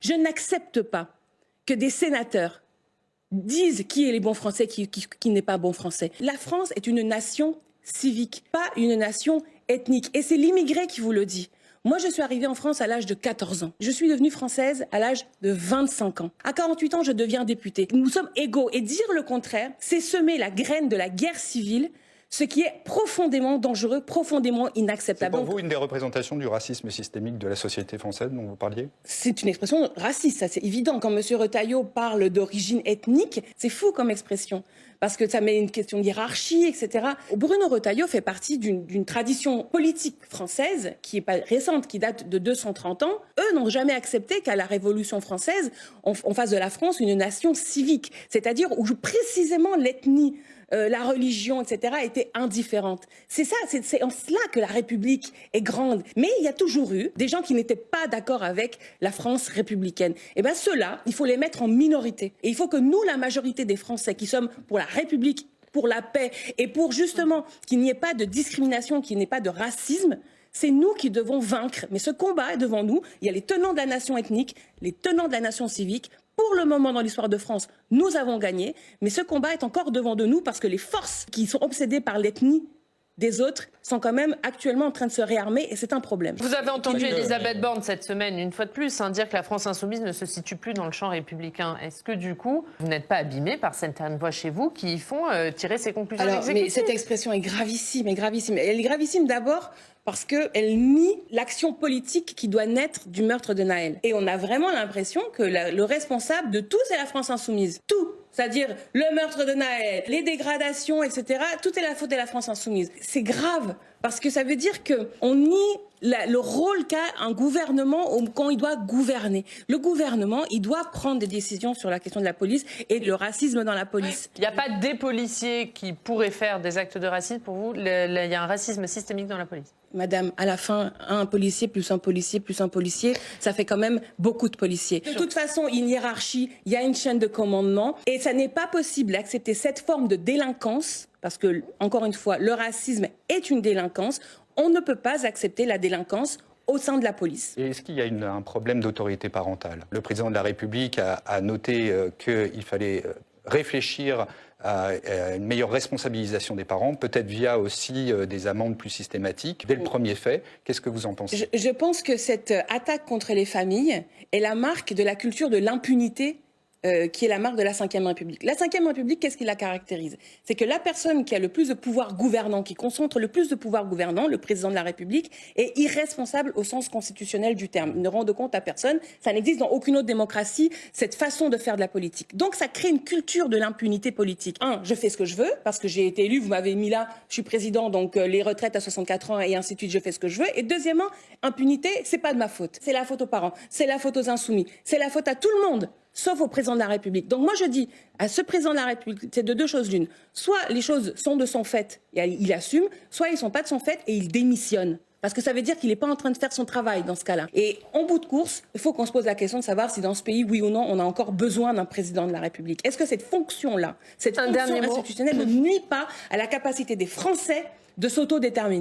Je n'accepte pas que des sénateurs disent qui est les bons Français, qui n'est pas bon Français. La France est une nation civique, pas une nation ethnique. Et c'est l'immigré qui vous le dit. Moi, je suis arrivée en France à l'âge de 14 ans. Je suis devenue française à l'âge de 25 ans. À 48 ans, je deviens députée. Nous sommes égaux. Et dire le contraire, c'est semer la graine de la guerre civile, ce qui est profondément dangereux, profondément inacceptable. C'est pour vous une des représentations du racisme systémique de la société française dont vous parliez? C'est une expression raciste, ça c'est évident. Quand M. Retailleau parle d'origine ethnique, c'est fou comme expression, parce que ça met une question d'hiérarchie, etc. Bruno Retailleau fait partie d'une tradition politique française qui n'est pas récente, qui date de 230 ans. Eux n'ont jamais accepté qu'à la Révolution française, on fasse de la France une nation civique, c'est-à-dire où précisément l'ethnie, la religion, etc., était indifférente. C'est ça, c'est en cela que la République est grande. Mais il y a toujours eu des gens qui n'étaient pas d'accord avec la France républicaine. Et bien ceux-là, il faut les mettre en minorité. Et il faut que nous, la majorité des Français qui sommes pour la République, pour la paix et pour justement qu'il n'y ait pas de discrimination, qu'il n'y ait pas de racisme, c'est nous qui devons vaincre. Mais ce combat est devant nous. Il y a les tenants de la nation ethnique, les tenants de la nation civique. Pour le moment, dans l'histoire de France, nous avons gagné. Mais ce combat est encore devant de nous parce que les forces qui sont obsédées par l'ethnie des autres sont quand même actuellement en train de se réarmer et c'est un problème. Vous avez entendu Elisabeth Borne cette semaine, une fois de plus, dire que la France insoumise ne se situe plus dans le champ républicain. Est-ce que du coup, vous n'êtes pas abîmé par certaines voix chez vous qui font tirer ces conclusions exécutives? Mais cette expression est gravissime, gravissime. Elle est gravissime d'abord parce qu'elle nie l'action politique qui doit naître du meurtre de Nahel. Et on a vraiment l'impression que le responsable de tout, c'est la France insoumise. Tout. C'est-à-dire le meurtre de Nahel, les dégradations, etc. Tout est la faute de la France insoumise. C'est grave, parce que ça veut dire qu'on nie le rôle qu'a un gouvernement quand il doit gouverner. Le gouvernement, il doit prendre des décisions sur la question de la police et le racisme dans la police. Il n'y a pas des policiers qui pourraient faire des actes de racisme pour vous? Il y a un racisme systémique dans la police? Madame, à la fin, un policier plus un policier plus un policier, ça fait quand même beaucoup de policiers. De toute façon, il y a une hiérarchie, il y a une chaîne de commandement et ça n'est pas possible d'accepter cette forme de délinquance parce que, encore une fois, le racisme est une délinquance. On ne peut pas accepter la délinquance au sein de la police. Et est-ce qu'il y a un problème d'autorité parentale? Le président de la République a noté qu'il fallait réfléchir à une meilleure responsabilisation des parents, peut-être via aussi des amendes plus systématiques. Dès le premier fait, qu'est-ce que vous en pensez? Je pense que cette attaque contre les familles est la marque de la culture de l'impunité qui est la marque de la Ve République. La Ve République, qu'est-ce qui la caractérise? C'est que la personne qui a le plus de pouvoir gouvernant, qui concentre le plus de pouvoir gouvernant, le président de la République, est irresponsable au sens constitutionnel du terme. Il ne rend de compte à personne. Ça n'existe dans aucune autre démocratie, cette façon de faire de la politique. Donc ça crée une culture de l'impunité politique. Je fais ce que je veux, parce que j'ai été élu, vous m'avez mis là, je suis président, donc les retraites à 64 ans et ainsi de suite, je fais ce que je veux. Et deuxièmement, impunité, c'est pas de ma faute. C'est la faute aux parents, c'est la faute aux insoumis, c'est la faute à tout le monde, sauf au président de la République. Donc moi je dis à ce président de la République, c'est de deux choses l'une. Soit les choses sont de son fait et il assume, soit ils ne sont pas de son fait et il démissionne. Parce que ça veut dire qu'il n'est pas en train de faire son travail dans ce cas-là. Et en bout de course, il faut qu'on se pose la question de savoir si dans ce pays, oui ou non, on a encore besoin d'un président de la République. Est-ce que cette fonction-là, cette fonction institutionnelle ne nuit pas à la capacité des Français de s'autodéterminer?